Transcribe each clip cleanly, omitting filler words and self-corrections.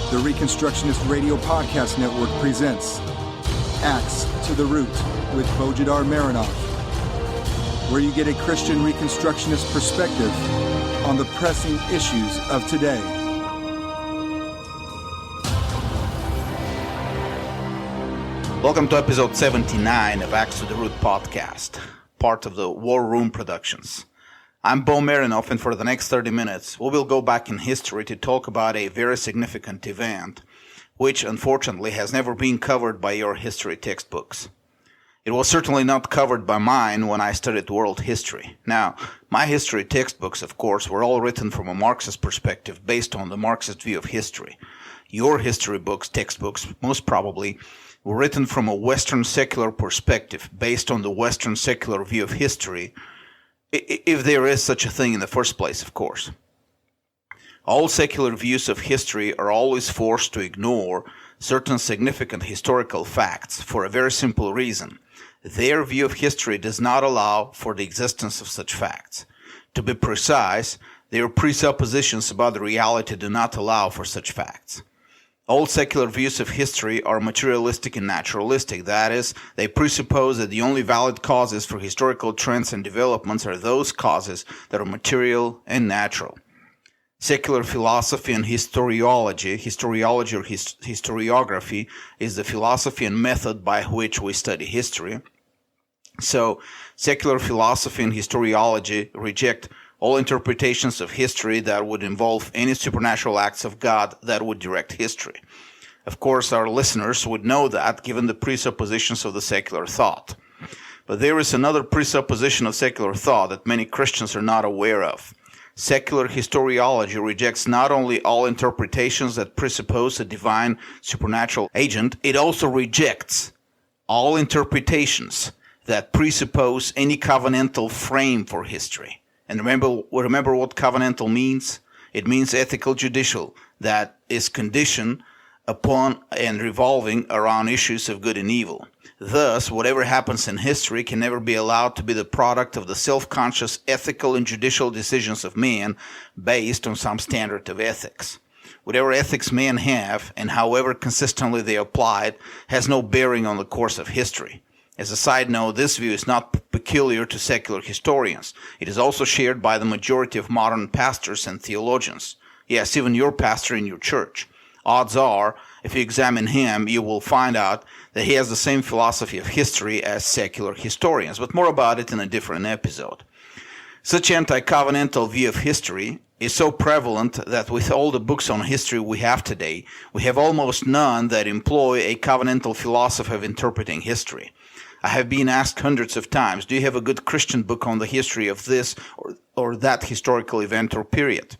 The Reconstructionist Radio Podcast Network presents Axe to the Root with Bo Marinov, where you get a Christian Reconstructionist perspective on the pressing issues of today. Welcome to episode 79 of Axe to the Root podcast, part of the War Room Productions. I'm Bo Marinov, and for the next 30 minutes, we will go back in history to talk about a very significant event, which unfortunately has never been covered by your history textbooks. It was certainly not covered by mine when I studied world history. Now, my history textbooks, of course, were all written from a Marxist perspective based on the Marxist view of history. Your history books, textbooks, most probably, were written from a Western secular perspective based on the Western secular view of history, if there is such a thing in the first place, of course. All secular views of history are always forced to ignore certain significant historical facts for a very simple reason. Their view of history does not allow for the existence of such facts. To be precise, their presuppositions about the reality do not allow for such facts. All secular views of history are materialistic and naturalistic. That is, they presuppose that the only valid causes for historical trends and developments are those causes that are material and natural. Secular philosophy and historiology or historiography, is the philosophy and method by which we study history. So, secular philosophy and historiology reject all interpretations of history that would involve any supernatural acts of God that would direct history. Of course, our listeners would know that given the presuppositions of the secular thought. But there is another presupposition of secular thought that many Christians are not aware of. Secular historiology rejects not only all interpretations that presuppose a divine supernatural agent, it also rejects all interpretations that presuppose any covenantal frame for history. And remember what covenantal means? It means ethical judicial, that is conditioned upon and revolving around issues of good and evil. Thus, whatever happens in history can never be allowed to be the product of the self-conscious ethical and judicial decisions of man based on some standard of ethics. Whatever ethics men have, and however consistently they apply it, has no bearing on the course of history. As a side note, this view is not peculiar to secular historians. It is also shared by the majority of modern pastors and theologians. Yes, even your pastor in your church. Odds are, if you examine him, you will find out that he has the same philosophy of history as secular historians, but more about it in a different episode. Such anti-covenantal view of history is so prevalent that with all the books on history we have today, we have almost none that employ a covenantal philosophy of interpreting history. I have been asked hundreds of times, do you have a good Christian book on the history of this or that historical event or period?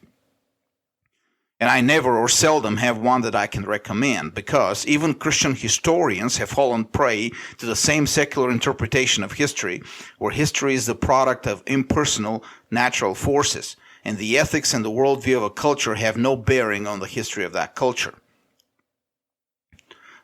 And I never or seldom have one that I can recommend, because even Christian historians have fallen prey to the same secular interpretation of history, where history is the product of impersonal natural forces, and the ethics and the worldview of a culture have no bearing on the history of that culture.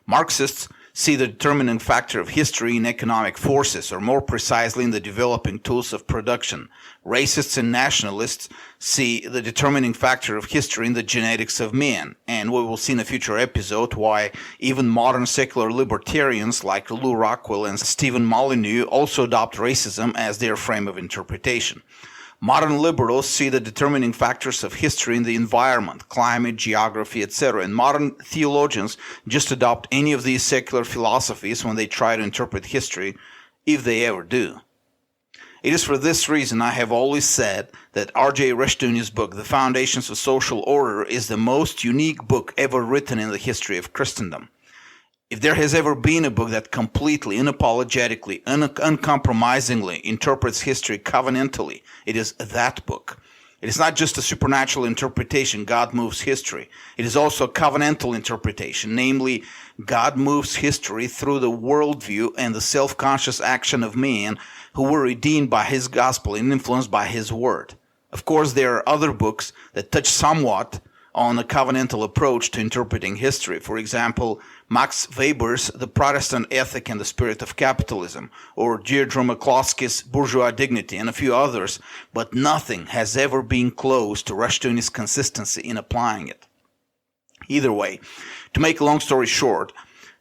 Marxists see the determining factor of history in economic forces, or more precisely in the developing tools of production. Racists and nationalists see the determining factor of history in the genetics of men, and we will see in a future episode why even modern secular libertarians like Lou Rockwell and Stephen Molyneux also adopt racism as their frame of interpretation. Modern liberals see the determining factors of history in the environment, climate, geography, etc. And modern theologians just adopt any of these secular philosophies when they try to interpret history, if they ever do. It is for this reason I have always said that R.J. Rushdoony's book, The Foundations of Social Order, is the most unique book ever written in the history of Christendom. If there has ever been a book that completely, unapologetically, uncompromisingly interprets history covenantally, it is that book. It is not just a supernatural interpretation, God moves history. It is also a covenantal interpretation, namely, God moves history through the worldview and the self-conscious action of men who were redeemed by His gospel and influenced by His word. Of course, there are other books that touch somewhat on a covenantal approach to interpreting history. For example, Max Weber's The Protestant Ethic and the Spirit of Capitalism, or Deirdre McCloskey's Bourgeois Dignity, and a few others, but nothing has ever been close to Rushdoony's consistency in applying it. Either way, to make a long story short,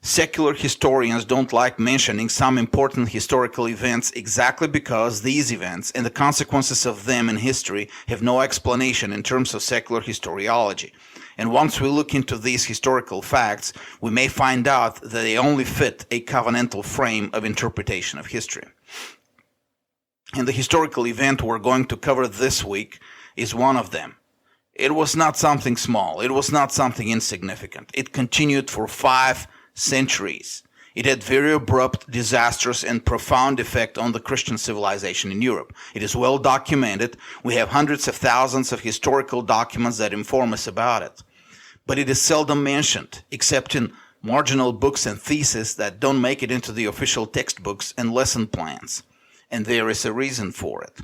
secular historians don't like mentioning some important historical events exactly because these events and the consequences of them in history have no explanation in terms of secular historiology. And once we look into these historical facts, we may find out that they only fit a covenantal frame of interpretation of history. And the historical event we're going to cover this week is one of them. It was not something small. It was not something insignificant. It continued for 5 centuries. It had very abrupt, disastrous, and profound effect on the Christian civilization in Europe. It is well documented. We have hundreds of thousands of historical documents that inform us about it. But it is seldom mentioned, except in marginal books and theses that don't make it into the official textbooks and lesson plans. And there is a reason for it.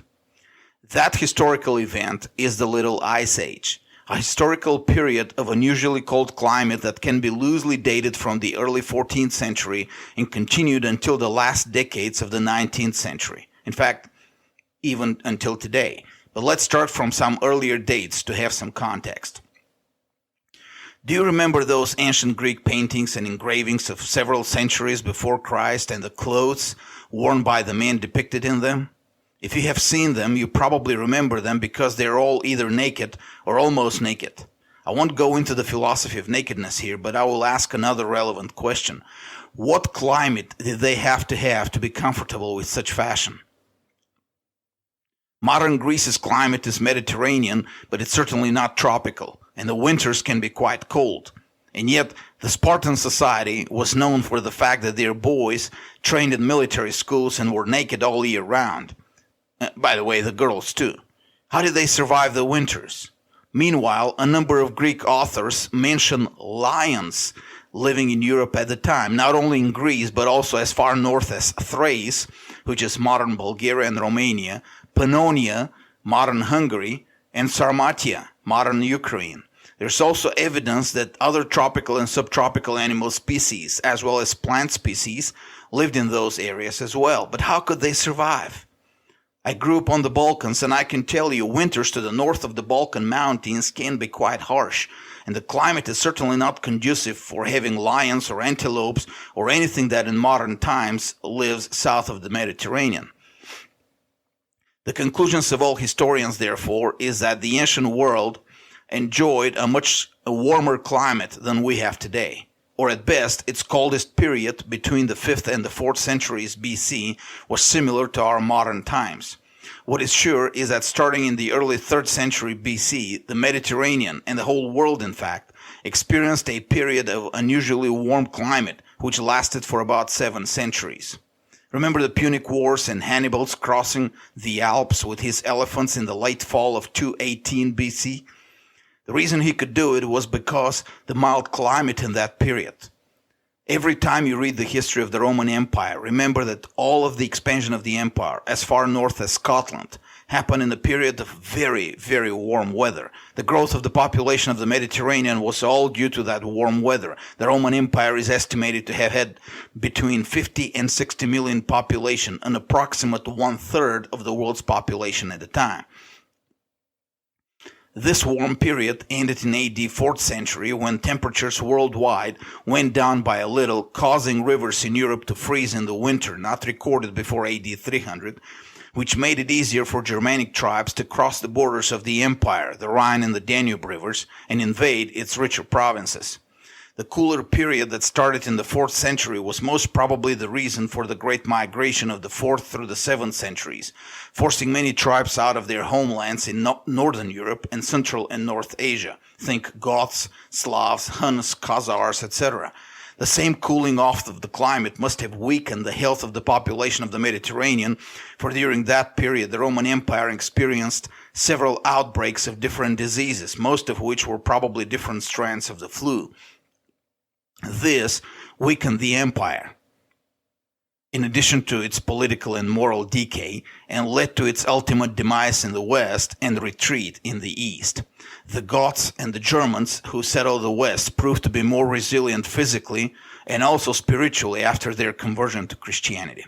That historical event is the Little Ice Age, a historical period of unusually cold climate that can be loosely dated from the early 14th century and continued until the last decades of the 19th century. In fact, even until today. But let's start from some earlier dates to have some context. Do you remember those ancient Greek paintings and engravings of several centuries before Christ and the clothes worn by the men depicted in them? If you have seen them, you probably remember them because they're all either naked or almost naked. I won't go into the philosophy of nakedness here, but I will ask another relevant question. What climate did they have to be comfortable with such fashion? Modern Greece's climate is Mediterranean, but it's certainly not tropical, and the winters can be quite cold. And yet, the Spartan society was known for the fact that their boys trained in military schools and were naked all year round. By the way, the girls too. How did they survive the winters? Meanwhile, a number of Greek authors mention lions living in Europe at the time, not only in Greece, but also as far north as Thrace, which is modern Bulgaria and Romania, Pannonia, modern Hungary, and Sarmatia, modern Ukraine. There's also evidence that other tropical and subtropical animal species, as well as plant species, lived in those areas as well. But how could they survive? I grew up on the Balkans, and I can tell you winters to the north of the Balkan mountains can be quite harsh, and the climate is certainly not conducive for having lions or antelopes or anything that in modern times lives south of the Mediterranean. The conclusions of all historians, therefore, is that the ancient world enjoyed a much warmer climate than we have today. Or at best, its coldest period between the 5th and the 4th centuries BC was similar to our modern times. What is sure is that starting in the early 3rd century BC, the Mediterranean, and the whole world in fact, experienced a period of unusually warm climate which lasted for about 7 centuries. Remember the Punic Wars and Hannibal's crossing the Alps with his elephants in the late fall of 218 BC? The reason he could do it was because the mild climate in that period. Every time you read the history of the Roman Empire, remember that all of the expansion of the empire, as far north as Scotland, happened in a period of very, very warm weather. The growth of the population of the Mediterranean was all due to that warm weather. The Roman Empire is estimated to have had between 50 and 60 million population, an approximate 1/3 of the world's population at the time. This warm period ended in AD 4th century when temperatures worldwide went down by a little, causing rivers in Europe to freeze in the winter, not recorded before AD 300, which made it easier for Germanic tribes to cross the borders of the empire, the Rhine and the Danube rivers, and invade its richer provinces. The cooler period that started in the 4th century was most probably the reason for the great migration of the 4th through the 7th centuries, forcing many tribes out of their homelands in northern Europe and Central and North Asia. Think Goths, Slavs, Huns, Khazars, etc. The same cooling off of the climate must have weakened the health of the population of the Mediterranean, for during that period the Roman Empire experienced several outbreaks of different diseases, most of which were probably different strands of the flu. This weakened the empire, in addition to its political and moral decay, and led to its ultimate demise in the west and retreat in the east. The Goths and the Germans who settled the west proved to be more resilient physically and also spiritually after their conversion to Christianity.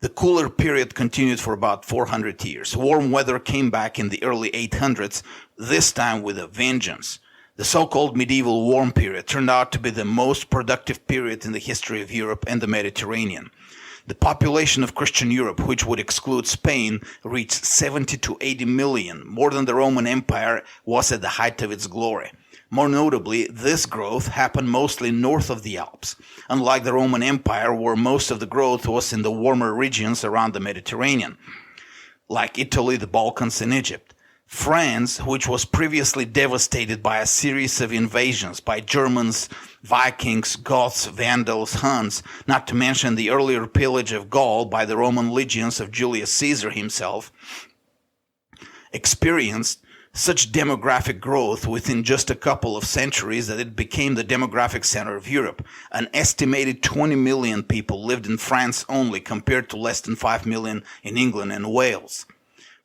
The cooler period continued for about 400 years. Warm weather came back in the early 800s, this time with a vengeance. The so-called medieval warm period turned out to be the most productive period in the history of Europe and the Mediterranean. The population of Christian Europe, which would exclude Spain, reached 70 to 80 million, more than the Roman Empire was at the height of its glory. More notably, this growth happened mostly north of the Alps, unlike the Roman Empire, where most of the growth was in the warmer regions around the Mediterranean, like Italy, the Balkans, and Egypt. France, which was previously devastated by a series of invasions by Germans, Vikings, Goths, Vandals, Huns, not to mention the earlier pillage of Gaul by the Roman legions of Julius Caesar himself, experienced such demographic growth within just a couple of centuries that it became the demographic center of Europe. An estimated 20 million people lived in France only, compared to less than 5 million in England and Wales.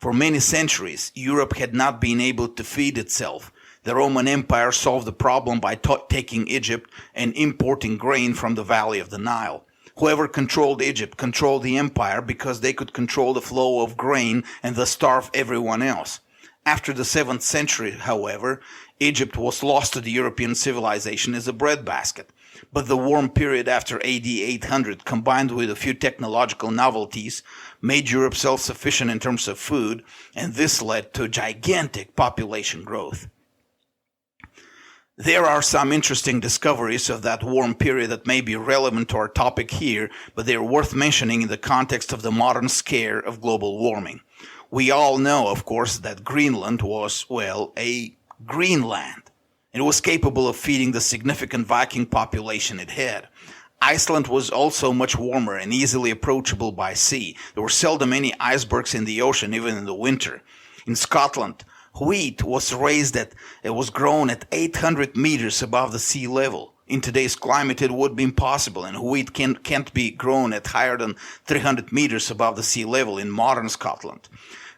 For many centuries, Europe had not been able to feed itself. The Roman Empire solved the problem by taking Egypt and importing grain from the valley of the Nile. Whoever controlled Egypt controlled the empire because they could control the flow of grain and thus starve everyone else. After the 7th century, however, Egypt was lost to the European civilization as a breadbasket. But the warm period after AD 800, combined with a few technological novelties, made Europe self-sufficient in terms of food, and this led to gigantic population growth. There are some interesting discoveries of that warm period that may be relevant to our topic here, but they are worth mentioning in the context of the modern scare of global warming. We all know, of course, that Greenland was, well, a green land. It was capable of feeding the significant Viking population it had. Iceland was also much warmer and easily approachable by sea. There were seldom any icebergs in the ocean, even in the winter. In Scotland, wheat was grown at 800 meters above the sea level. In today's climate, it would be impossible, and wheat can't be grown at higher than 300 meters above the sea level in modern Scotland.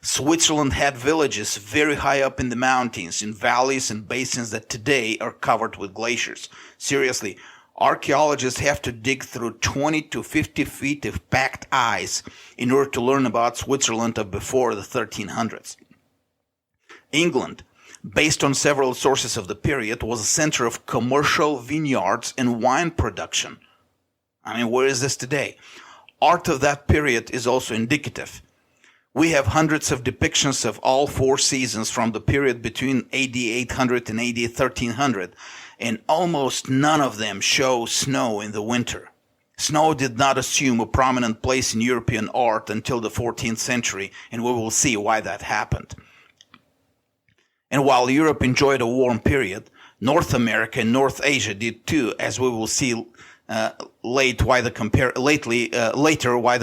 Switzerland had villages very high up in the mountains, in valleys and basins that today are covered with glaciers. Seriously, archaeologists have to dig through 20 to 50 feet of packed ice in order to learn about Switzerland of before the 1300s. England, based on several sources of the period, was a center of commercial vineyards and wine production. I mean, where is this today? Art of that period is also indicative. We have hundreds of depictions of all 4 seasons from the period between AD 800 and AD 1300, and almost none of them show snow in the winter. Snow did not assume a prominent place in European art until the 14th century, and we will see why that happened. And while Europe enjoyed a warm period, North America and North Asia did too, as we will see later why the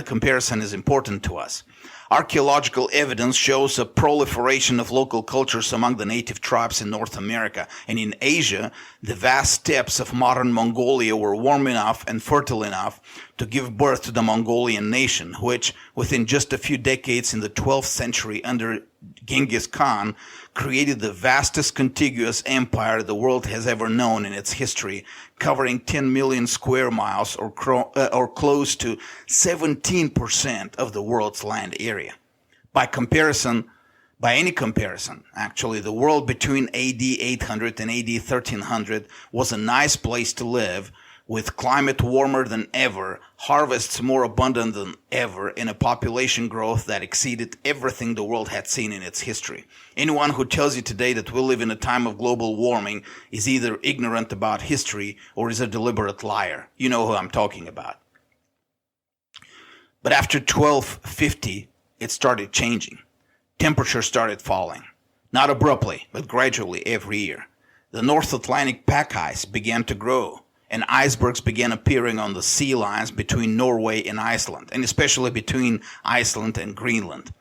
comparison is important to us. Archaeological evidence shows a proliferation of local cultures among the native tribes in North America, and in Asia, the vast steppes of modern Mongolia were warm enough and fertile enough to give birth to the Mongolian nation, which, within just a few decades in the 12th century under Genghis Khan, created the vastest contiguous empire the world has ever known in its history, covering 10 million square miles or close to 17% of the world's land area. By any comparison, actually, the world between AD 800 and AD 1300 was a nice place to live, with climate warmer than ever, harvests more abundant than ever, and a population growth that exceeded everything the world had seen in its history. Anyone who tells you today that we live in a time of global warming is either ignorant about history or is a deliberate liar. You know who I'm talking about. But after 1250, it started changing. Temperature started falling. Not abruptly, but gradually every year. The North Atlantic pack ice began to grow, and icebergs began appearing on the sea lines between Norway and Iceland, and especially between Iceland and Greenland.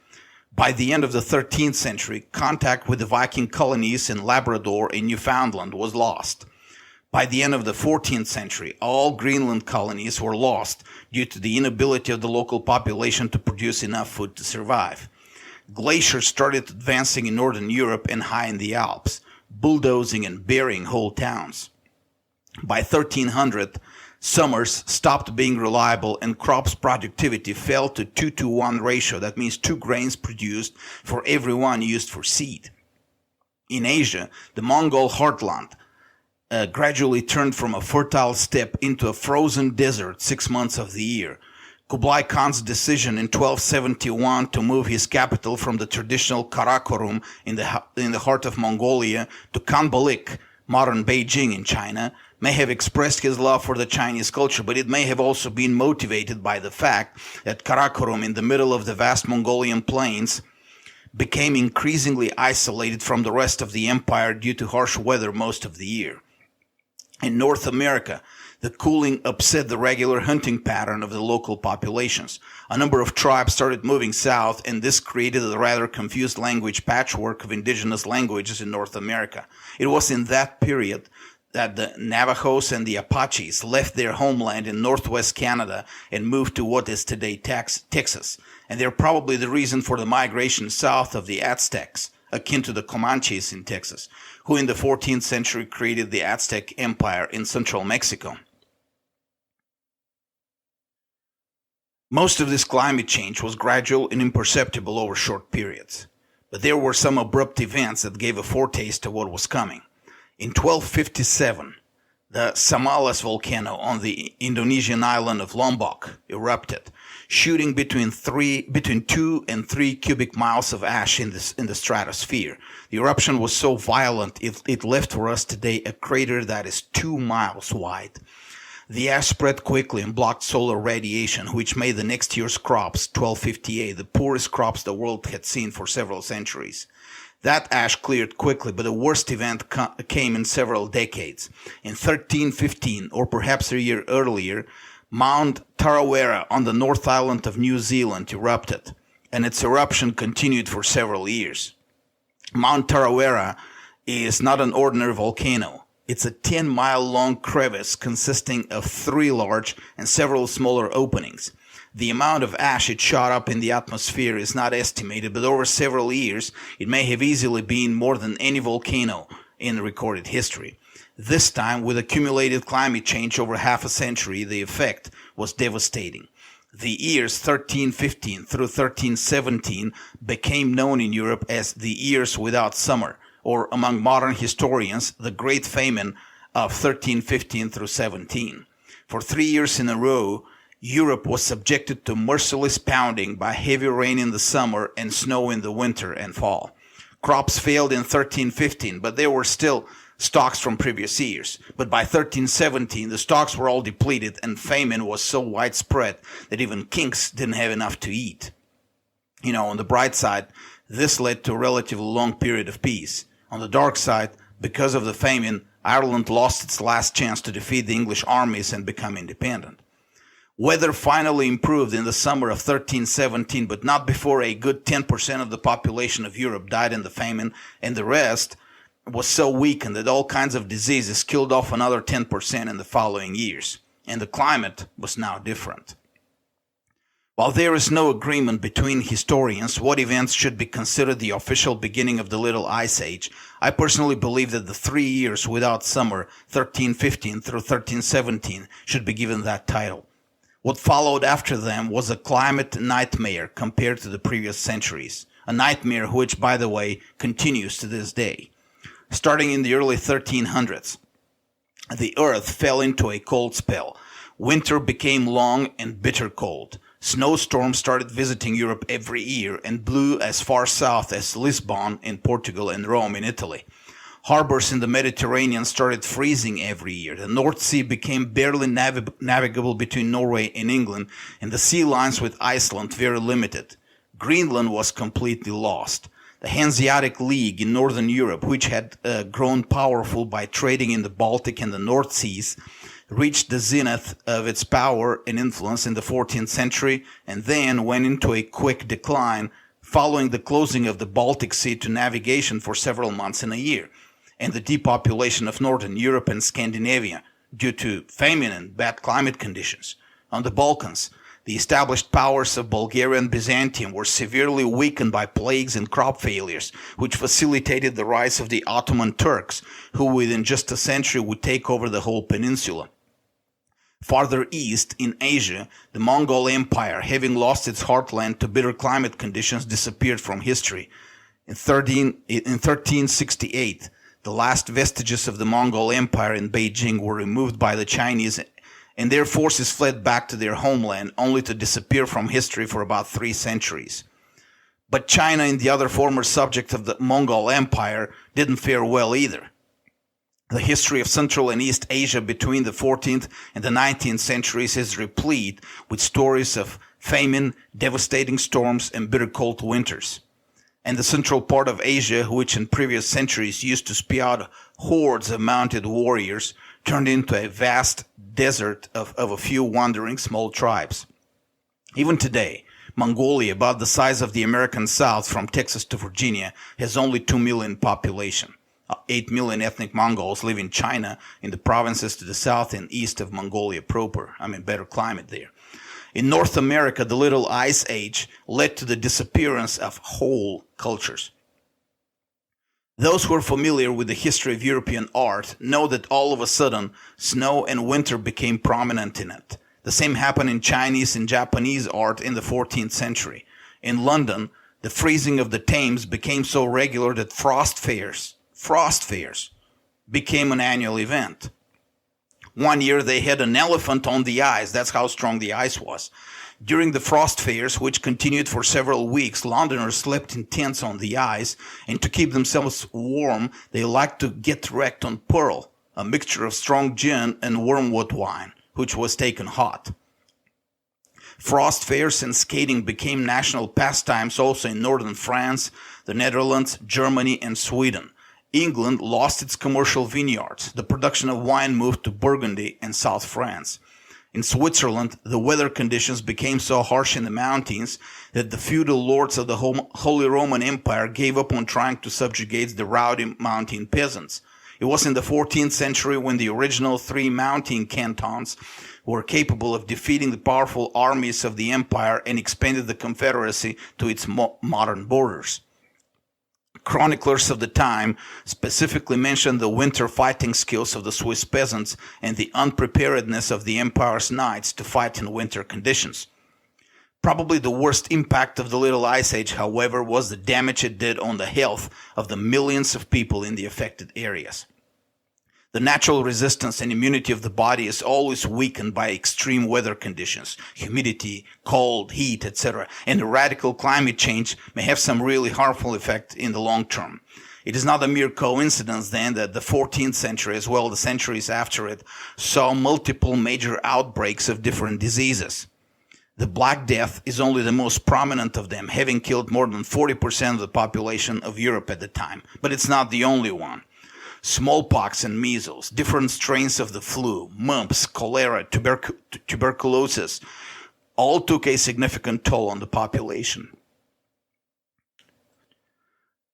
By the end of the 13th century, contact with the Viking colonies in Labrador and Newfoundland was lost. By the end of the 14th century, all Greenland colonies were lost due to the inability of the local population to produce enough food to survive. Glaciers started advancing in northern Europe and high in the Alps, bulldozing and burying whole towns. By 1300, summers stopped being reliable and crops' productivity fell to 2-to-1 ratio. That means 2 grains produced for every one used for seed. In Asia, the Mongol heartland gradually turned from a fertile steppe into a frozen desert 6 months of the year. Kublai Khan's decision in 1271 to move his capital from the traditional Karakorum in the heart of Mongolia to Khanbalik, modern Beijing in China, may have expressed his love for the Chinese culture, but it may have also been motivated by the fact that Karakorum, in the middle of the vast Mongolian plains, became increasingly isolated from the rest of the empire due to harsh weather most of the year. In North America, the cooling upset the regular hunting pattern of the local populations. A number of tribes started moving south, and this created a rather confused language patchwork of indigenous languages in North America. It was in that period that the Navajos and the Apaches left their homeland in northwest Canada and moved to what is today Texas. And they're probably the reason for the migration south of the Aztecs, akin to the Comanches in Texas, who in the 14th century created the Aztec Empire in central Mexico. Most of this climate change was gradual and imperceptible over short periods, but there were some abrupt events that gave a foretaste of what was coming. In 1257, the Samalas volcano on the Indonesian island of Lombok erupted, shooting between 2 and 3 cubic miles of ash in the stratosphere. The eruption was so violent it left for us today a crater that is 2 miles wide. The ash spread quickly and blocked solar radiation, which made the next year's crops, 1258, the poorest crops the world had seen for several centuries. That ash cleared quickly, but the worst event came in several decades. In 1315, or perhaps a year earlier, Mount Tarawera on the North Island of New Zealand erupted, and its eruption continued for several years. Mount Tarawera is not an ordinary volcano. It's a 10-mile-long crevice consisting of 3 large and several smaller openings. The amount of ash it shot up in the atmosphere is not estimated, but over several years, it may have easily been more than any volcano in recorded history. This time, with accumulated climate change over half a century, the effect was devastating. The years 1315 through 1317 became known in Europe as the years without summer, or among modern historians, the Great Famine of 1315 through 17. For 3 years in a row, Europe was subjected to merciless pounding by heavy rain in the summer and snow in the winter and fall. Crops failed in 1315, but there were still stocks from previous years. But by 1317, the stocks were all depleted, and famine was so widespread that even kings didn't have enough to eat. On the bright side, this led to a relatively long period of peace. On the dark side, because of the famine, Ireland lost its last chance to defeat the English armies and become independent. Weather finally improved in the summer of 1317, but not before a good 10% of the population of Europe died in the famine, and the rest was so weakened that all kinds of diseases killed off another 10% in the following years. And the climate was now different. While there is no agreement between historians what events should be considered the official beginning of the Little Ice Age, I personally believe that the 3 years without summer, 1315 through 1317, should be given that title. What followed after them was a climate nightmare compared to the previous centuries, a nightmare which, by the way, continues to this day. Starting in the early 1300s, the earth fell into a cold spell. Winter became long and bitter cold. Snowstorms started visiting Europe every year and blew as far south as Lisbon in Portugal and Rome in Italy. Harbors in the Mediterranean started freezing every year. The North Sea became barely navigable between Norway and England, and the sea lines with Iceland very limited. Greenland was completely lost. The Hanseatic League in Northern Europe, which had grown powerful by trading in the Baltic and the North Seas, reached the zenith of its power and influence in the 14th century and then went into a quick decline following the closing of the Baltic Sea to navigation for several months in a year, and the depopulation of Northern Europe and Scandinavia due to famine and bad climate conditions. On the Balkans, the established powers of Bulgaria and Byzantium were severely weakened by plagues and crop failures, which facilitated the rise of the Ottoman Turks, who within just a century would take over the whole peninsula. Farther east, in Asia, the Mongol Empire, having lost its heartland to bitter climate conditions, disappeared from history. In 1368, the last vestiges of the Mongol Empire in Beijing were removed by the Chinese, and their forces fled back to their homeland, only to disappear from history for about 3 centuries. But China and the other former subjects of the Mongol Empire didn't fare well either. The history of Central and East Asia between the 14th and the 19th centuries is replete with stories of famine, devastating storms, and bitter cold winters. And the central part of Asia, which in previous centuries used to spit out hordes of mounted warriors, turned into a vast desert of a few wandering small tribes. Even today, Mongolia, about the size of the American South from Texas to Virginia, has only 2 million population. 8 million ethnic Mongols live in China, in the provinces to the south and east of Mongolia proper. Better climate there. In North America, the Little Ice Age led to the disappearance of whole cultures. Those who are familiar with the history of European art know that all of a sudden, snow and winter became prominent in it. The same happened in Chinese and Japanese art in the 14th century. In London, the freezing of the Thames became so regular that frost fairs became an annual event. One year they had an elephant on the ice. That's how strong the ice was. During the frost fairs, which continued for several weeks, Londoners slept in tents on the ice, and to keep themselves warm, they liked to get wrecked on purl, a mixture of strong gin and wormwood wine, which was taken hot. Frost fairs and skating became national pastimes also in northern France, the Netherlands, Germany, and Sweden. England lost its commercial vineyards. The production of wine moved to Burgundy and South France. In Switzerland, the weather conditions became so harsh in the mountains that the feudal lords of the Holy Roman Empire gave up on trying to subjugate the rowdy mountain peasants. It was in the 14th century when the original 3 mountain cantons were capable of defeating the powerful armies of the empire and expanded the confederacy to its modern borders. Chroniclers of the time specifically mention the winter fighting skills of the Swiss peasants and the unpreparedness of the empire's knights to fight in winter conditions. Probably the worst impact of the Little Ice Age, however, was the damage it did on the health of the millions of people in the affected areas. The natural resistance and immunity of the body is always weakened by extreme weather conditions, humidity, cold, heat, etc. And the radical climate change may have some really harmful effect in the long term. It is not a mere coincidence then that the 14th century, as well as the centuries after it, saw multiple major outbreaks of different diseases. The Black Death is only the most prominent of them, having killed more than 40% of the population of Europe at the time. But it's not the only one. Smallpox and measles, different strains of the flu, mumps, cholera, tuberculosis, all took a significant toll on the population.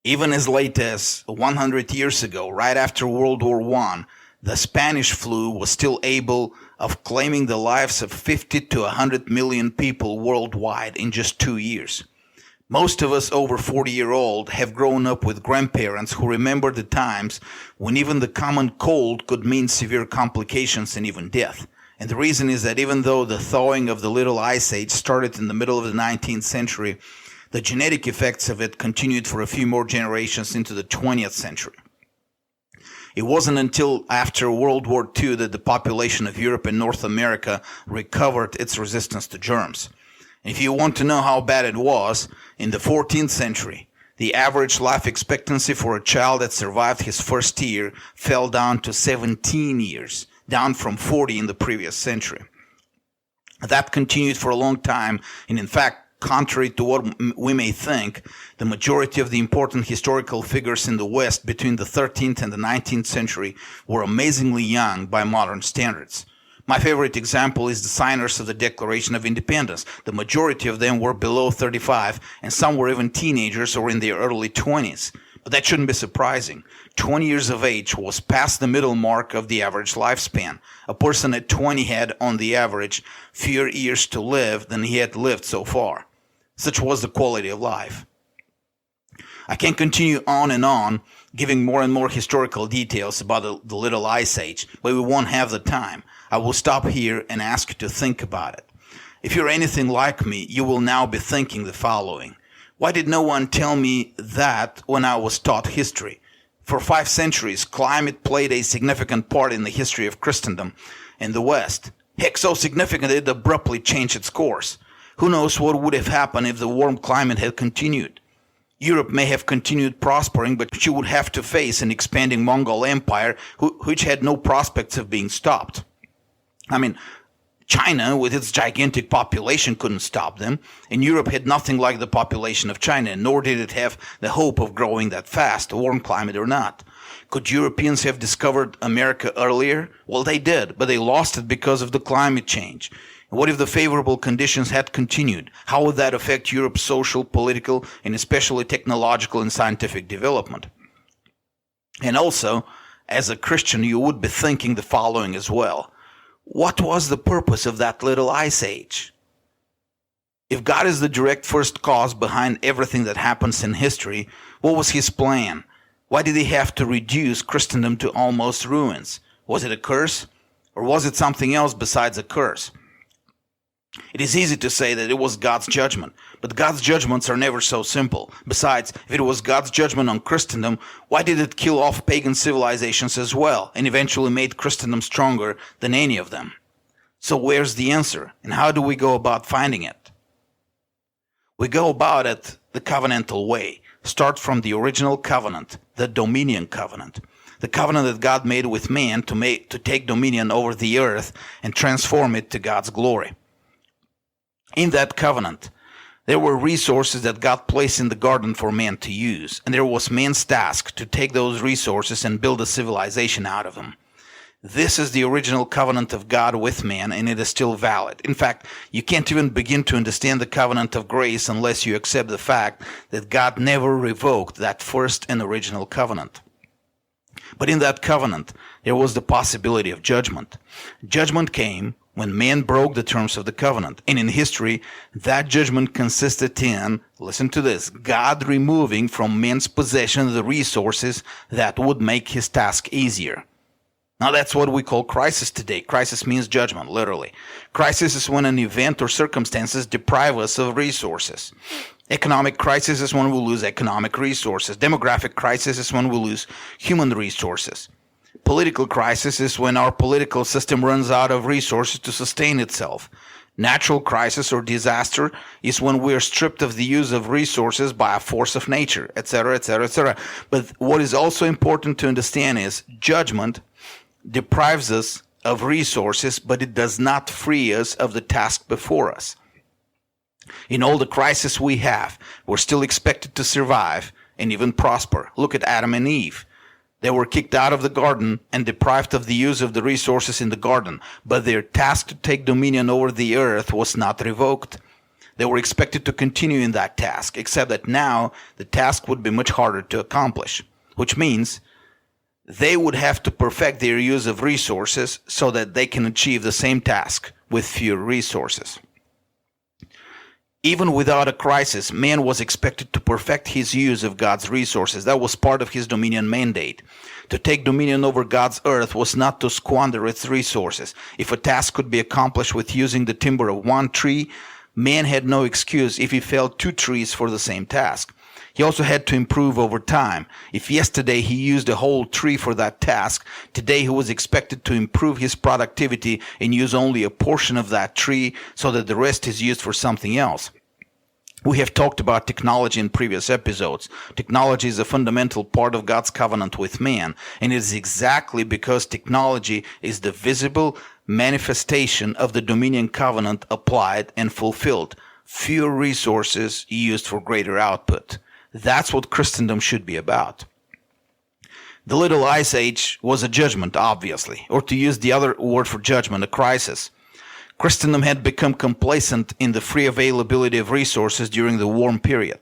Even as late as 100 years ago, right after World War I, the Spanish flu was still able of claiming the lives of 50 to 100 million people worldwide in just 2 years. Most of us over 40-year-old have grown up with grandparents who remember the times when even the common cold could mean severe complications and even death. And the reason is that even though the thawing of the Little Ice Age started in the middle of the 19th century, the genetic effects of it continued for a few more generations into the 20th century. It wasn't until after World War II that the population of Europe and North America recovered its resistance to germs. If you want to know how bad it was, in the 14th century, the average life expectancy for a child that survived his first year fell down to 17 years, down from 40 in the previous century. That continued for a long time, and in fact, contrary to what we may think, the majority of the important historical figures in the West between the 13th and the 19th century were amazingly young by modern standards. My favorite example is the signers of the Declaration of Independence. The majority of them were below 35, and some were even teenagers or in their early 20s. But that shouldn't be surprising. 20 years of age was past the middle mark of the average lifespan. A person at 20 had, on the average, fewer years to live than he had lived so far. Such was the quality of life. I can continue on, giving more and more historical details about the Little Ice Age, but we won't have the time. I will stop here and ask you to think about it. If you're anything like me, you will now be thinking the following. Why did no one tell me that when I was taught history? For 5 centuries, climate played a significant part in the history of Christendom in the West. Heck, so significant it abruptly changed its course. Who knows what would have happened if the warm climate had continued? Europe may have continued prospering, but she would have to face an expanding Mongol Empire which had no prospects of being stopped. I mean, China, with its gigantic population, couldn't stop them, and Europe had nothing like the population of China, nor did it have the hope of growing that fast, warm climate or not. Could Europeans have discovered America earlier? Well, they did, but they lost it because of the climate change. What if the favorable conditions had continued? How would that affect Europe's social, political, and especially technological and scientific development? And also, as a Christian, you would be thinking the following as well. What was the purpose of that little ice age? If God is the direct first cause behind everything that happens in history, what was his plan? Why did he have to reduce Christendom to almost ruins? Was it a curse? Or was it something else besides a curse? It is easy to say that it was God's judgment, but God's judgments are never so simple. Besides, if it was God's judgment on Christendom, why did it kill off pagan civilizations as well, and eventually made Christendom stronger than any of them? So where's the answer, and how do we go about finding it? We go about it the covenantal way. Start from the original covenant, the dominion covenant. The covenant that God made with man to take dominion over the earth and transform it to God's glory. In that covenant, there were resources that God placed in the garden for man to use, and there was man's task to take those resources and build a civilization out of them. This is the original covenant of God with man, and it is still valid. In fact, you can't even begin to understand the covenant of grace unless you accept the fact that God never revoked that first and original covenant. But in that covenant, there was the possibility of judgment. Judgment came when man broke the terms of the covenant. And in history, that judgment consisted in, listen to this, God removing from man's possession the resources that would make his task easier. Now that's what we call crisis today. Crisis means judgment, literally. Crisis is when an event or circumstances deprive us of resources. Economic crisis is when we lose economic resources. Demographic crisis is when we lose human resources. Political crisis is when our political system runs out of resources to sustain itself. Natural crisis or disaster is when we are stripped of the use of resources by a force of nature, etc., etc., etc. But what is also important to understand is judgment deprives us of resources, but it does not free us of the task before us. In all the crises we have, we're still expected to survive and even prosper. Look at Adam and Eve. They were kicked out of the garden and deprived of the use of the resources in the garden, but their task to take dominion over the earth was not revoked. They were expected to continue in that task, except that now the task would be much harder to accomplish, which means they would have to perfect their use of resources so that they can achieve the same task with fewer resources. Even without a crisis, man was expected to perfect his use of God's resources. That was part of his dominion mandate. To take dominion over God's earth was not to squander its resources. If a task could be accomplished with using the timber of one tree, man had no excuse if he felled 2 trees for the same task. He also had to improve over time. If yesterday he used a whole tree for that task, today he was expected to improve his productivity and use only a portion of that tree so that the rest is used for something else. We have talked about technology in previous episodes. Technology is a fundamental part of God's covenant with man, and it is exactly because technology is the visible manifestation of the dominion covenant applied and fulfilled. Fewer resources used for greater output. That's what Christendom should be about. The Little Ice Age was a judgment, obviously, or to use the other word for judgment, a crisis. Christendom had become complacent in the free availability of resources during the warm period.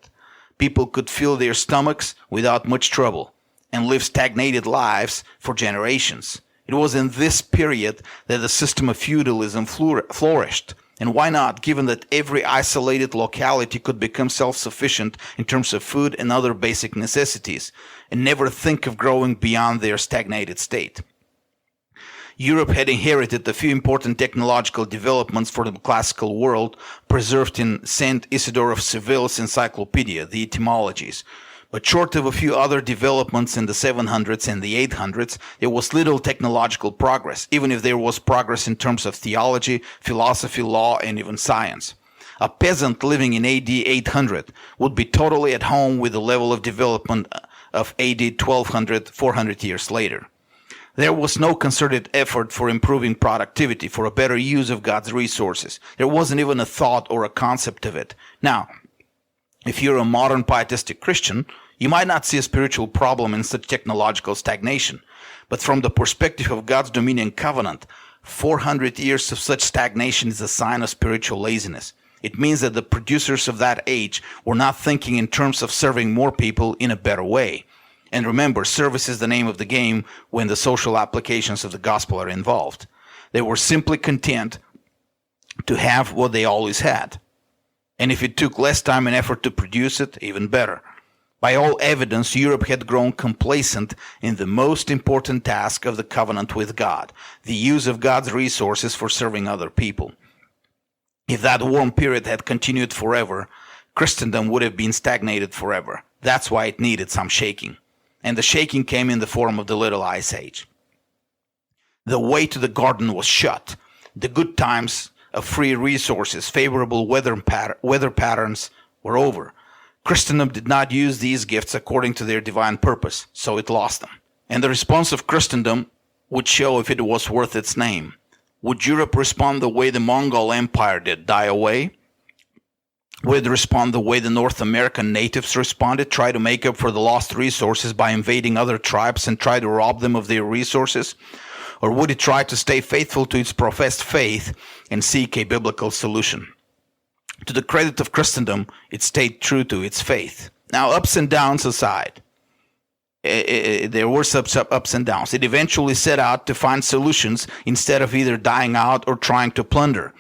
People could fill their stomachs without much trouble and live stagnated lives for generations. It was in this period that the system of feudalism flourished. And why not, given that every isolated locality could become self-sufficient in terms of food and other basic necessities, and never think of growing beyond their stagnated state? Europe had inherited a few important technological developments for the classical world, preserved in Saint Isidore of Seville's encyclopedia, the Etymologies. But short of a few other developments in the 700s and the 800s, there was little technological progress, even if there was progress in terms of theology, philosophy, law, and even science. A peasant living in AD 800 would be totally at home with the level of development of AD 1200, 400 years later. There was no concerted effort for improving productivity, for a better use of God's resources. There wasn't even a thought or a concept of it. Now, if you're a modern pietistic Christian, you might not see a spiritual problem in such technological stagnation. But from the perspective of God's dominion covenant, 400 years of such stagnation is a sign of spiritual laziness. It means that the producers of that age were not thinking in terms of serving more people in a better way. And remember, service is the name of the game when the social applications of the gospel are involved. They were simply content to have what they always had. And if it took less time and effort to produce it, even better. By all evidence, Europe had grown complacent in the most important task of the covenant with God, the use of God's resources for serving other people. If that warm period had continued forever, Christendom would have been stagnated forever. That's why it needed some shaking. And the shaking came in the form of the Little Ice Age. The way to the garden was shut. The good times of free resources, favorable weather patterns were over. Christendom did not use these gifts according to their divine purpose, so it lost them. And the response of Christendom would show if it was worth its name. Would Europe respond the way the Mongol Empire did, die away? Would it respond the way the North American natives responded, try to make up for the lost resources by invading other tribes and try to rob them of their resources? Or would it try to stay faithful to its professed faith and seek a biblical solution? To the credit of Christendom, it stayed true to its faith. Now, ups and downs aside, there were some ups and downs. It eventually set out to find solutions instead of either dying out or trying to plunder.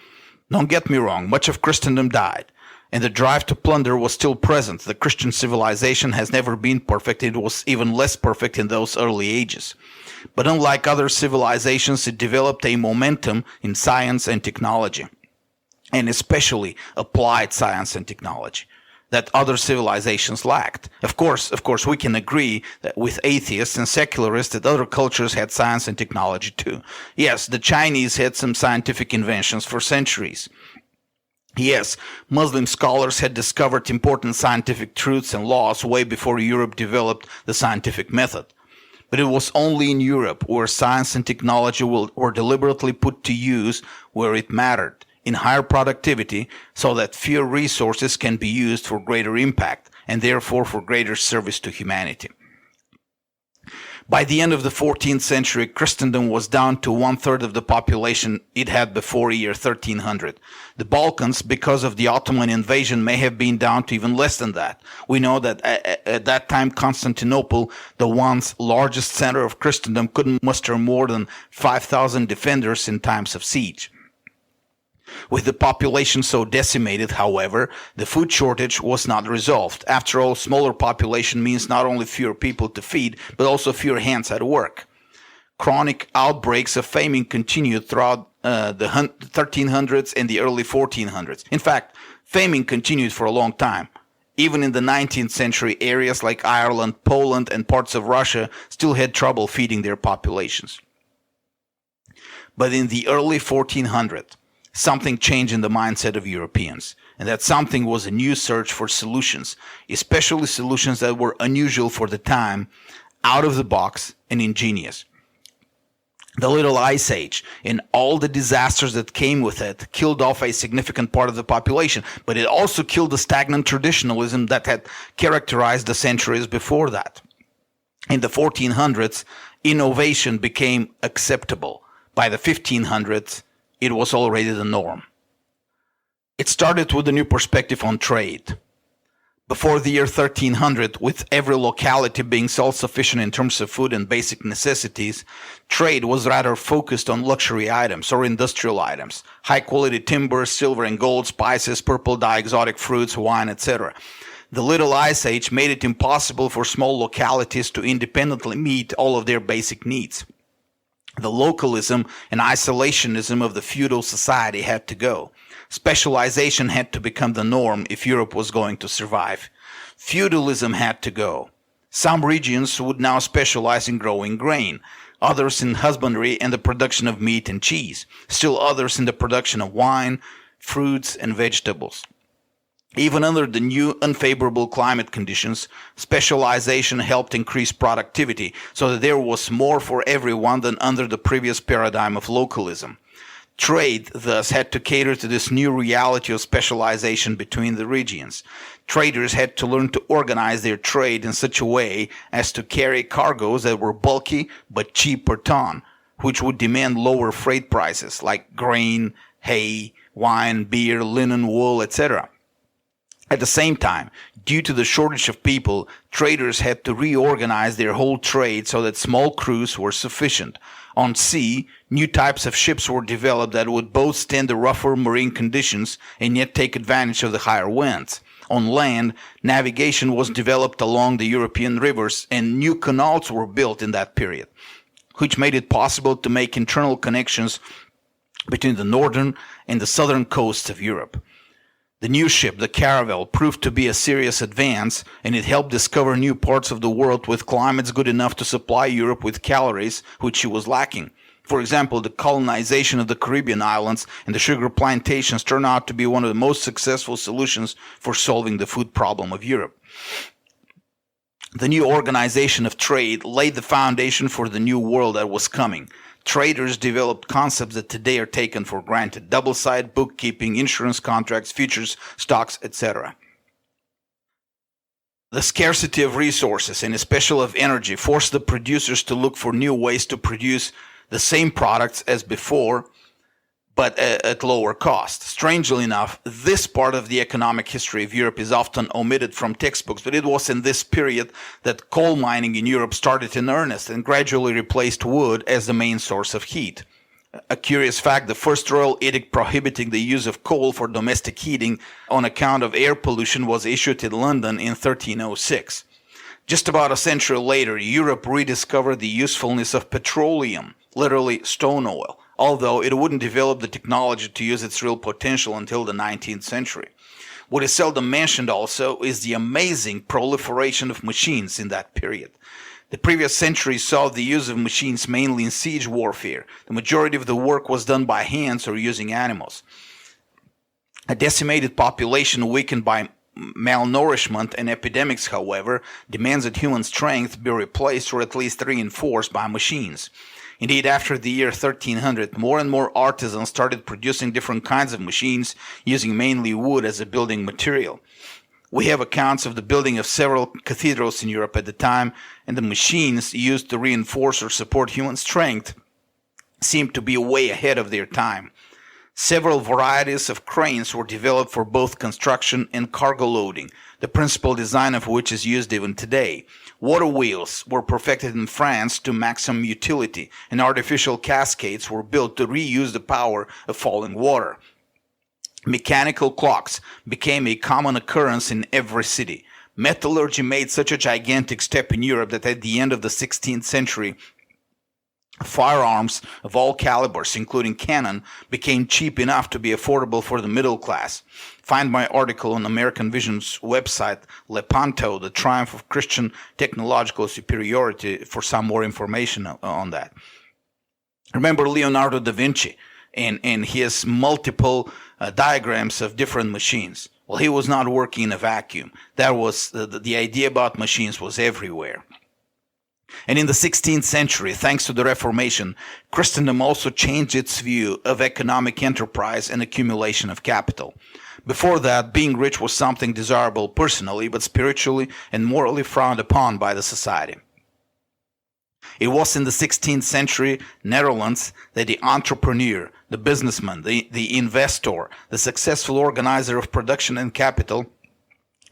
Don't get me wrong, much of Christendom died, and the drive to plunder was still present. The Christian civilization has never been perfect. It was even less perfect in those early ages. But unlike other civilizations, it developed a momentum in science and technology, and especially applied science and technology, that other civilizations lacked. Of course, we can agree that with atheists and secularists that other cultures had science and technology too. Yes, the Chinese had some scientific inventions for centuries. Yes, Muslim scholars had discovered important scientific truths and laws way before Europe developed the scientific method. But it was only in Europe where science and technology were deliberately put to use where it mattered, in higher productivity, so that fewer resources can be used for greater impact and therefore for greater service to humanity. By the end of the 14th century, Christendom was down to 1/3 of the population it had before year 1300. The Balkans, because of the Ottoman invasion, may have been down to even less than that. We know that at that time, Constantinople, the once largest center of Christendom, couldn't muster more than 5,000 defenders in times of siege. With the population so decimated, however, the food shortage was not resolved. After all, smaller population means not only fewer people to feed, but also fewer hands at work. Chronic outbreaks of famine continued throughout the 1300s and the early 1400s. In fact, famine continued for a long time. Even in the 19th century, areas like Ireland, Poland, and parts of Russia still had trouble feeding their populations. But in the early 1400s, something changed in the mindset of Europeans, and that something was a new search for solutions, especially solutions that were unusual for the time, out of the box, and ingenious. The Little Ice Age and all the disasters that came with it killed off a significant part of the population, but it also killed the stagnant traditionalism that had characterized the centuries before that. In the 1400s, innovation became acceptable. By the 1500s, it was already the norm. It started with a new perspective on trade. Before the year 1300, with every locality being self-sufficient in terms of food and basic necessities, trade was rather focused on luxury items or industrial items, high-quality timber, silver and gold, spices, purple dye, exotic fruits, wine, etc. The Little Ice Age made it impossible for small localities to independently meet all of their basic needs. The localism and isolationism of the feudal society had to go. Specialization had to become the norm if Europe was going to survive. Feudalism had to go. Some regions would now specialize in growing grain, others in husbandry and the production of meat and cheese, still others in the production of wine, fruits, and vegetables. Even under the new unfavorable climate conditions, specialization helped increase productivity so that there was more for everyone than under the previous paradigm of localism. Trade, thus, had to cater to this new reality of specialization between the regions. Traders had to learn to organize their trade in such a way as to carry cargoes that were bulky but cheap per ton, which would demand lower freight prices like grain, hay, wine, beer, linen, wool, etc. At the same time, due to the shortage of people, traders had to reorganize their whole trade so that small crews were sufficient. On sea, new types of ships were developed that would both stand the rougher marine conditions and yet take advantage of the higher winds. On land, navigation was developed along the European rivers, and new canals were built in that period, which made it possible to make internal connections between the northern and the southern coasts of Europe. The new ship, the caravel, proved to be a serious advance, and it helped discover new parts of the world with climates good enough to supply Europe with calories which she was lacking. For example, the colonization of the Caribbean islands and the sugar plantations turned out to be one of the most successful solutions for solving the food problem of Europe. The new organization of trade laid the foundation for the new world that was coming. Traders developed concepts that today are taken for granted: double-sided bookkeeping, insurance contracts, futures, stocks, etc. The scarcity of resources, and especially of energy, forced the producers to look for new ways to produce the same products as before, but at lower cost. Strangely enough, this part of the economic history of Europe is often omitted from textbooks, but it was in this period that coal mining in Europe started in earnest and gradually replaced wood as the main source of heat. A curious fact, the first royal edict prohibiting the use of coal for domestic heating on account of air pollution was issued in London in 1306. Just about a century later, Europe rediscovered the usefulness of petroleum, literally stone oil, although it wouldn't develop the technology to use its real potential until the 19th century. What is seldom mentioned also is the amazing proliferation of machines in that period. The previous century saw the use of machines mainly in siege warfare. The majority of the work was done by hands or using animals. A decimated population weakened by malnourishment and epidemics, however, demands that human strength be replaced or at least reinforced by machines. Indeed, after the year 1300, more and more artisans started producing different kinds of machines, using mainly wood as a building material. We have accounts of the building of several cathedrals in Europe at the time, and the machines used to reinforce or support human strength seemed to be way ahead of their time. Several varieties of cranes were developed for both construction and cargo loading, the principal design of which is used even today. Water wheels were perfected in France to maximum utility, and artificial cascades were built to reuse the power of falling water. Mechanical clocks became a common occurrence in every city. Metallurgy made such a gigantic step in Europe that at the end of the 16th century, firearms of all calibers, including cannon, became cheap enough to be affordable for the middle class. Find my article on American Vision's website, Lepanto, The Triumph of Christian Technological Superiority, for some more information on that. Remember Leonardo da Vinci and his multiple diagrams of different machines. Well, he was not working in a vacuum. That was the idea about machines was everywhere. And in the 16th century, thanks to the Reformation, Christendom also changed its view of economic enterprise and accumulation of capital. Before that, being rich was something desirable personally, but spiritually and morally frowned upon by the society. It was in the 16th century Netherlands that the entrepreneur, the businessman, the investor, the successful organizer of production and capital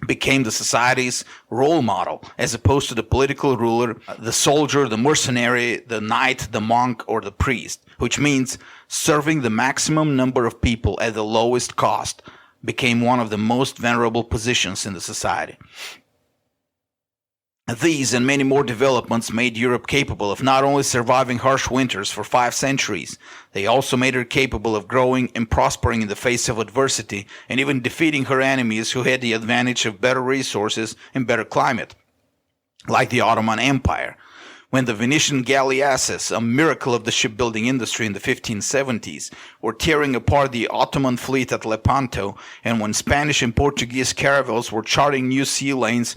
became the society's role model, as opposed to the political ruler, the soldier, the mercenary, the knight, the monk, or the priest, which means serving the maximum number of people at the lowest cost became one of the most venerable positions in the society. These and many more developments made Europe capable of not only surviving harsh winters for 5 centuries, they also made her capable of growing and prospering in the face of adversity and even defeating her enemies who had the advantage of better resources and better climate, like the Ottoman Empire. When the Venetian galleasses, a miracle of the shipbuilding industry in the 1570s, were tearing apart the Ottoman fleet at Lepanto, and when Spanish and Portuguese caravels were charting new sea lanes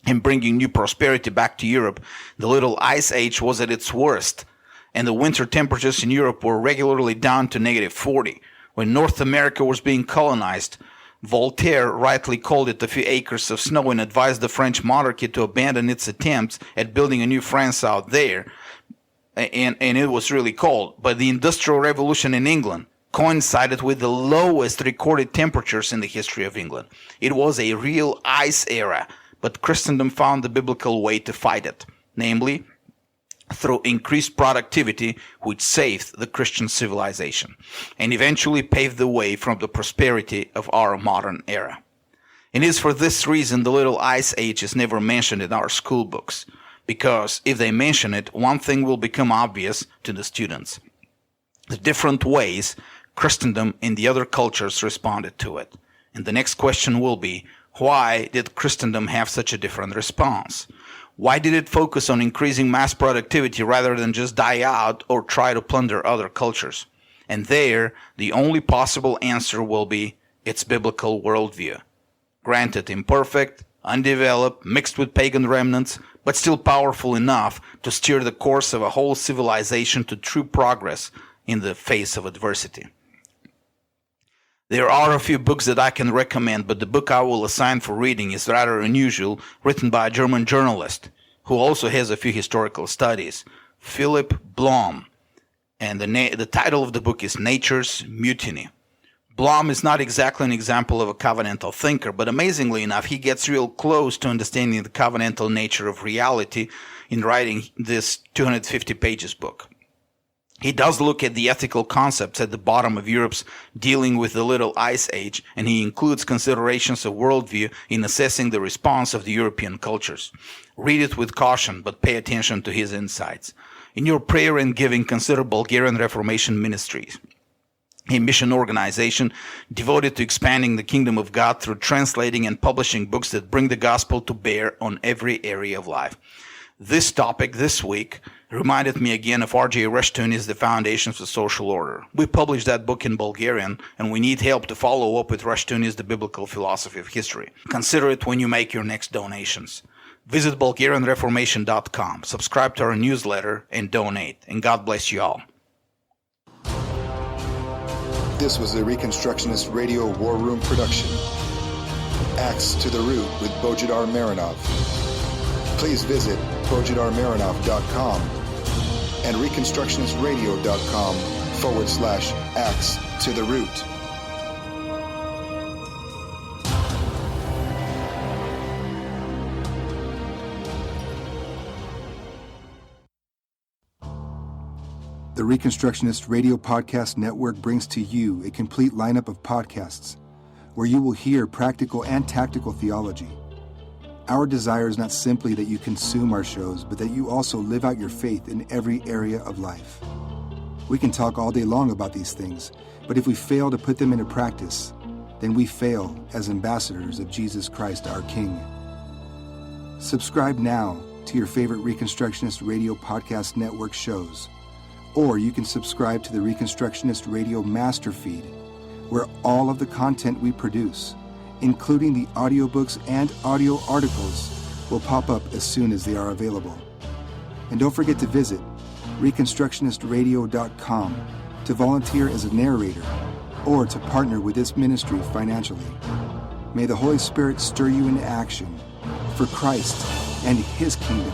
and bringing new prosperity back to Europe, the Little Ice Age was at its worst, and the winter temperatures in Europe were regularly down to -40. When North America was being colonized, Voltaire rightly called it a few acres of snow and advised the French monarchy to abandon its attempts at building a new France out there, and it was really cold. But the Industrial Revolution in England coincided with the lowest recorded temperatures in the history of England. It was a real ice era. But Christendom found the biblical way to fight it, namely through increased productivity, which saved the Christian civilization, and eventually paved the way from the prosperity of our modern era. It is for this reason the Little Ice Age is never mentioned in our school books, because if they mention it, one thing will become obvious to the students: the different ways Christendom and the other cultures responded to it. And the next question will be, why did Christendom have such a different response? Why did it focus on increasing mass productivity rather than just die out or try to plunder other cultures? And there, the only possible answer will be its biblical worldview. Granted imperfect, undeveloped, mixed with pagan remnants, but still powerful enough to steer the course of a whole civilization to true progress in the face of adversity. There are a few books that I can recommend, but the book I will assign for reading is rather unusual, written by a German journalist who also has a few historical studies, Philip Blom. And the title of the book is Nature's Mutiny. Blom is not exactly an example of a covenantal thinker, but amazingly enough, he gets real close to understanding the covenantal nature of reality in writing this 250 pages book. He does look at the ethical concepts at the bottom of Europe's dealing with the Little Ice Age, and he includes considerations of worldview in assessing the response of the European cultures. Read it with caution, but pay attention to his insights. In your prayer and giving, consider Bulgarian Reformation Ministries, a mission organization devoted to expanding the kingdom of God through translating and publishing books that bring the gospel to bear on every area of life. This topic this week reminded me again of R.J. Rushton's The Foundations of Social Order. We published that book in Bulgarian, and we need help to follow up with Rushton's The Biblical Philosophy of History. Consider it when you make your next donations. Visit BulgarianReformation.com, subscribe to our newsletter, and donate. And God bless you all. This was a Reconstructionist Radio War Room production. Axe to the Root with Bojidar Marinov. Please visit bojidarmarinov.com and reconstructionistradio.com/Axe to the Root. The Reconstructionist Radio Podcast Network brings to you a complete lineup of podcasts where you will hear practical and tactical theology. Our desire is not simply that you consume our shows, but that you also live out your faith in every area of life. We can talk all day long about these things, but if we fail to put them into practice, then we fail as ambassadors of Jesus Christ, our King. Subscribe now to your favorite Reconstructionist Radio Podcast Network shows, or you can subscribe to the Reconstructionist Radio Master Feed, where all of the content we produce, including the audiobooks and audio articles, will pop up as soon as they are available. And don't forget to visit reconstructionistradio.com to volunteer as a narrator or to partner with this ministry financially. May the Holy Spirit stir you into action for Christ and His kingdom